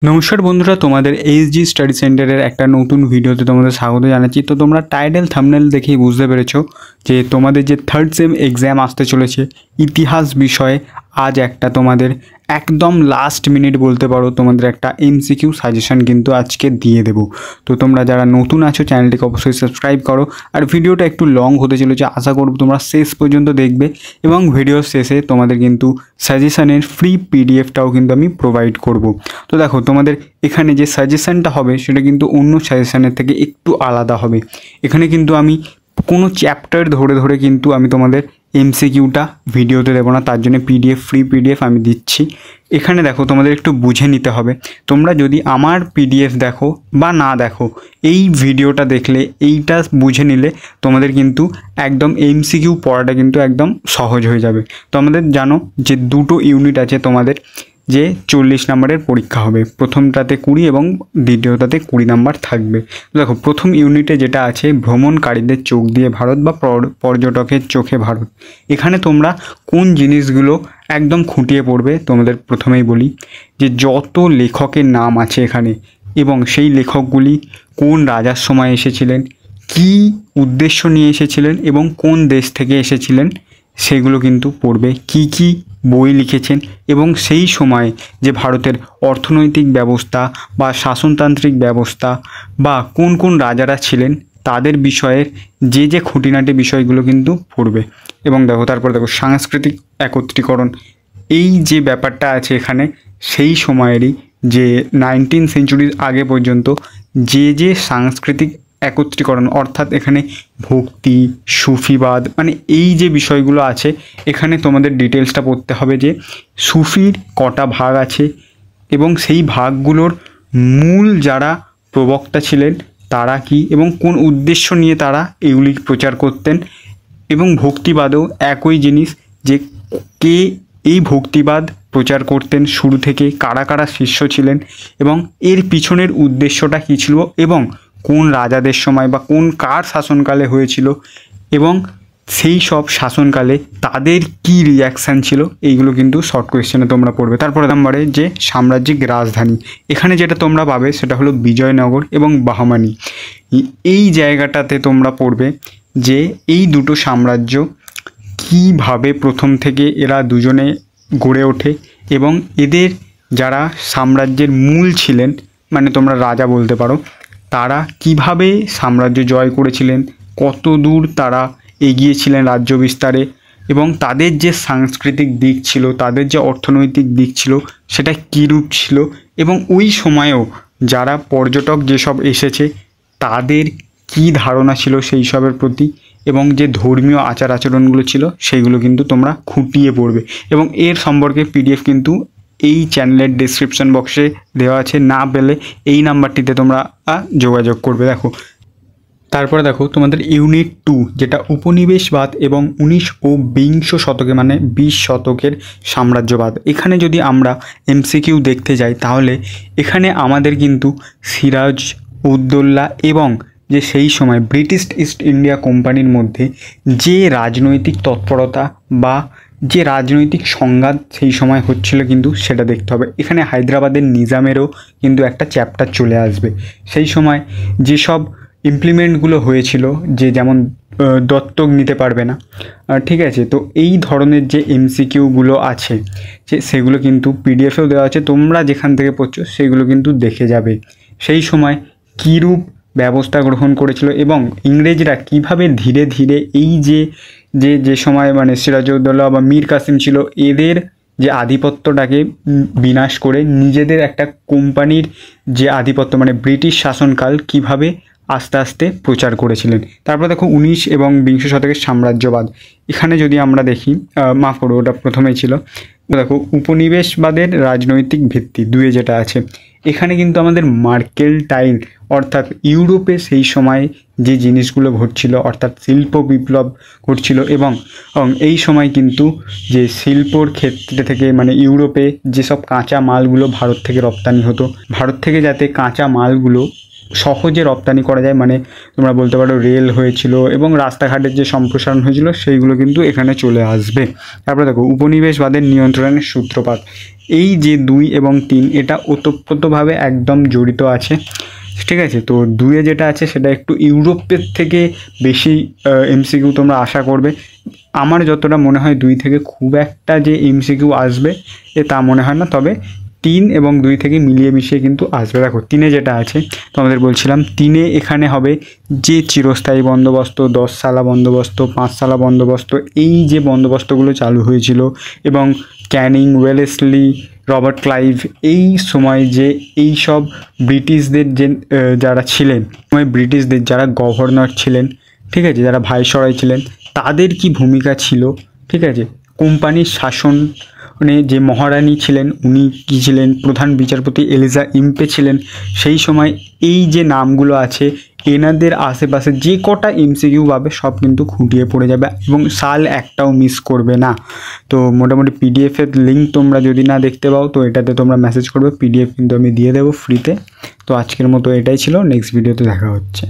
নমস্কার বন্ধুরা, তোমাদের এইচজি স্টাডি সেন্টারের একটা নতুন ভিডিওতে তোমাদের স্বাগত জানাচ্ছি। তো তোমরা টাইটেল থাম্বনেল দেখেই বুঝতে পেরেছো যে তোমাদের যে থার্ড সেম এক্সাম আসতে চলেছে ইতিহাস বিষয়ে আজ একটা তোমাদের একদম লাস্ট মিনিট বলতে পারো তোমাদের একটা এমসিকিউ সাজেশন কিন্তু আজকে দিয়ে দেবো। তো তোমরা যারা নতুন আছো চ্যানেলটিকে অবশ্যই সাবস্ক্রাইব করো। আর ভিডিওটা একটু লং হতে চলেছে, আশা করব তোমরা শেষ পর্যন্ত দেখবে এবং ভিডিওর শেষে তোমাদের কিন্তু সাজেশনের ফ্রি পিডিএফটাও কিন্তু আমি প্রোভাইড করব। তো দেখো তোমাদের এখানে যে সাজেশনটা হবে সেটা কিন্তু অন্য সাজেশনের থেকে একটু আলাদা হবে। এখানে কিন্তু আমি কোনো চ্যাপ্টার ধরে ধরে কিন্তু আমি তোমাদের এমসিকিউটা ভিডিওতে দেবো না, তার জন্য ফ্রি পিডিএফ আমি দিচ্ছি। এখানে দেখো তোমাদের একটু বুঝে নিতে হবে। তোমরা যদি আমার পিডিএফ দেখো বা না দেখো, এই ভিডিওটা দেখলে এইটা বুঝে নিলে তোমাদের কিন্তু একদম এমসিকিউ পড়াটা কিন্তু একদম সহজ হয়ে যাবে। তো আমাদের জানো যে দুটো ইউনিট আছে তোমাদের, যে 40 নম্বরের পরীক্ষা হবে। প্রথমটাতে 20 এবং দ্বিতীয়টাতে 20 নম্বর থাকবে। দেখো প্রথম ইউনিটে যেটা আছে ভ্রমণকারীদের চোখ দিয়ে ভারত বা পর্যটকের চোখে ভারত, এখানে তোমরা কোন জিনিসগুলো একদম খুঁটিয়ে পড়বে। তোমাদের প্রথমেই বলি যে যত লেখকের নাম আছে এখানে এবং সেই লেখকগুলি কোন রাজার সময় এসেছিলেন, কি উদ্দেশ্য নিয়ে এসেছিলেন এবং কোন দেশ থেকে এসেছিলেন সেগুলো কিন্তু পড়বে। কি কি বই লিখেছেন এবং সেই সময়ে যে ভারতের অর্থনৈতিক ব্যবস্থা বা শাসনতান্ত্রিক ব্যবস্থা বা কোন কোন রাজারা ছিলেন তাদের বিষয়ের যে খুঁটিনাটি বিষয়গুলো কিন্তু পড়বে। এবং তারপর দেখো সাংস্কৃতিক একত্রীকরণ, এই যে ব্যাপারটা আছে এখানে সেই সময়েরই যে 19 সেঞ্চুরির আগে পর্যন্ত যে সাংস্কৃতিক একত্রীকরণ, অর্থাৎ এখানে ভক্তি, সুফিবাদ, মানে এই যে বিষয়গুলো আছে এখানে তোমাদের ডিটেলসটা পড়তে হবে যে সুফির কটা ভাগ আছে এবং সেই ভাগগুলোর মূল যারা প্রবক্তা ছিলেন তারা কি এবং কোন উদ্দেশ্য নিয়ে তারা এগুলি প্রচার করতেন। এবং ভক্তিবাদেও একই জিনিস, যে কে এই ভক্তিবাদ প্রচার করতেন শুরু থেকে, কারা কারা শিষ্য ছিলেন এবং এর পিছনের উদ্দেশ্যটা কী ছিল এবং কোন রাজাদের সময় বা কার শাসনকালে হয়েছিল এবং সেই সব শাসনকালে তাদের কি রিয়াকশান ছিল, এইগুলো কিন্তু শর্ট কোয়েশ্চেনে তোমরা পড়বে। তারপরে নম্বরে যে সাম্রাজ্যিক রাজধানী, এখানে যেটা তোমরা পাবে সেটা হলো বিজয়নগর এবং বাহমানি। এই জায়গাটাতে তোমরা পড়বে যে এই দুটো সাম্রাজ্য কিভাবে প্রথম থেকে এরা দুজনে গড়ে ওঠে এবং এদের যারা সাম্রাজ্যের মূল ছিলেন, মানে তোমরা রাজা বলতে পারো, তারা কিভাবে সাম্রাজ্য জয় করেছিলেন, কত দূর তারা এগিয়েছিলেন রাজ্য বিস্তারে এবং তাদের যে সাংস্কৃতিক দিক ছিল, তাদের যে অর্থনৈতিক দিক ছিল সেটা কীরূপ ছিল এবং ওই সময়েও যারা পর্যটক যেসব এসেছে তাদের কি ধারণা ছিল সেই সবের প্রতি এবং যে ধর্মীয় আচার আচরণগুলো ছিল সেইগুলো কিন্তু তোমরা খুঁটিয়ে পড়বে। এবং এর সম্পর্কে পিডিএফ কিন্তু এই চ্যানেলের ডেসক্রিপশন বক্সে দেওয়া আছে, না পেলে এই নাম্বারটিতে তোমরা যোগাযোগ করবে। তারপরে দেখো তোমাদের ইউনিট 2 যেটা উপনিবেশবাদ এবং 19 ও 20 শতকে মানে 20 শতকের সাম্রাজ্যবাদ। এখানে যদি আমরা এমসিকিউ দেখতে যাই তাহলে এখানে আমাদের কিন্তু সিরাজ উদ্দৌলা এবং যে সেই সময় ব্রিটিশ ইস্ট ইন্ডিয়া কোম্পানির মধ্যে যে রাজনৈতিক তৎপরতা বা যে রাজনৈতিক সংঘাত সেই সময় হচ্ছিল কিন্তু সেটা দেখতে হবে। এখানে হায়দ্রাবাদের নিজামেরও কিন্তু একটা চ্যাপ্টার চলে আসবে। সেই সময় যেসব ইমপ্লিমেন্টগুলো হয়েছিল, যে যেমন দত্তক নিতে পারবে না, ঠিক আছে। তো এই ধরনের যে এমসিকিউগুলো আছে সেগুলো কিন্তু পিডিএফেও দেওয়া আছে, তোমরা যেখান থেকে পড়ছো সেগুলো কিন্তু দেখে যাবে। সেই সময় কীরূপ ব্যবস্থা গ্রহণ করেছিল এবং ইংরেজরা কিভাবে ধীরে ধীরে এই যে সময় মানে সিরাজউদ্দৌলা বা মীর কাসিম ছিল এদের যে আধিপত্যটাকে বিনাশ করে নিজেদের একটা কোম্পানির যে আধিপত্য মানে ব্রিটিশ শাসনকাল কিভাবে আস্তে আস্তে প্রচার করেছিলেন। তারপর দেখো 19 এবং 20 শতকের সাম্রাজ্যবাদ। এখানে যদি আমরা দেখি, মাফ করো ওটা প্রথমেই ছিল, দেখো উপনিবেশবাদের রাজনৈতিক ভিত্তি 2 যেটা আছে, এখানে কিন্তু আমাদের মার্কেন্টাইল অর্থাৎ ইউরোপে সেই সময় যে জিনিসগুলো ঘটছিল, অর্থাৎ শিল্প বিপ্লব ঘটছিল এবং এই সময় কিন্তু যে শিল্পর ক্ষেত্রে থেকে মানে ইউরোপে যেসব কাঁচা মালগুলো ভারত থেকে রপ্তানি হতো, ভারত থেকে যাতে কাঁচা মালগুলো সহজে রপ্তানি করা যায়, মানে তোমরা বলতে পারো রেল হয়েছিল এবং রাস্তাঘাটের যে সম্প্রসারণ হয়েছিল সেইগুলো কিন্তু এখানে চলে আসবে। তারপরে দেখো উপনিবেশবাদের নিয়ন্ত্রণের সূত্রপাত, এই যে 2 এবং 3 এটা ওতপ্রোতভাবে একদম জড়িত আছে, ঠিক আছে। তো 2-এ যেটা আছে সেটা একটু ইউরোপের থেকে বেশি এমসিকিউ তোমরা আশা করবে। আমার যতটা মনে হয় 2 থেকে খুব একটা যে এমসিকিউ আসবে তা মনে হয় না, তবে 3 এবং 2 থেকে মিলিয়ে মিশিয়ে কিন্তু আসবে। দেখো 3-এ যেটা আছে তোমাদের বলছিলাম, 3-এ এখানে হবে যে চিরস্থায়ী বন্দোবস্ত, 10 সালা বন্দোবস্ত, 5 সালা বন্দোবস্ত, এই যে বন্দোবস্তগুলো চালু হয়েছিল এবং ক্যানিং, ওয়েলেসলি, রবার্ট ক্লাইভ, এই সময় যে এই সব ব্রিটিশদের যে যারা ছিলেন, ব্রিটিশদের যারা গভর্নর ছিলেন, ঠিক আছে, যারা ভাইসরয় ছিলেন, তাদের কি ভূমিকা ছিল, ঠিক আছে। কোম্পানির শাসন মানে যে মহারানী ছিলেন উনি কী ছিলেন, প্রধান বিচারপতি এলিজা ইম্পে ছিলেন সেই সময়, এই যে নামগুলো আছে এনাদের আশেপাশে যে কটা এমসিকিউ পাবে সব কিন্তু খুঁটিয়ে পড়ে যাবে এবং সাল একটাও মিস করবে না। তো মোটামুটি পিডিএফের লিঙ্ক তোমরা যদি না দেখতে পাও তো এটাতে তোমরা মেসেজ করবে, পিডিএফ কিন্তু আমি দিয়ে দেবো ফ্রিতে। তো আজকের মতো এটাই ছিল, নেক্সট ভিডিওতে দেখা হচ্ছে।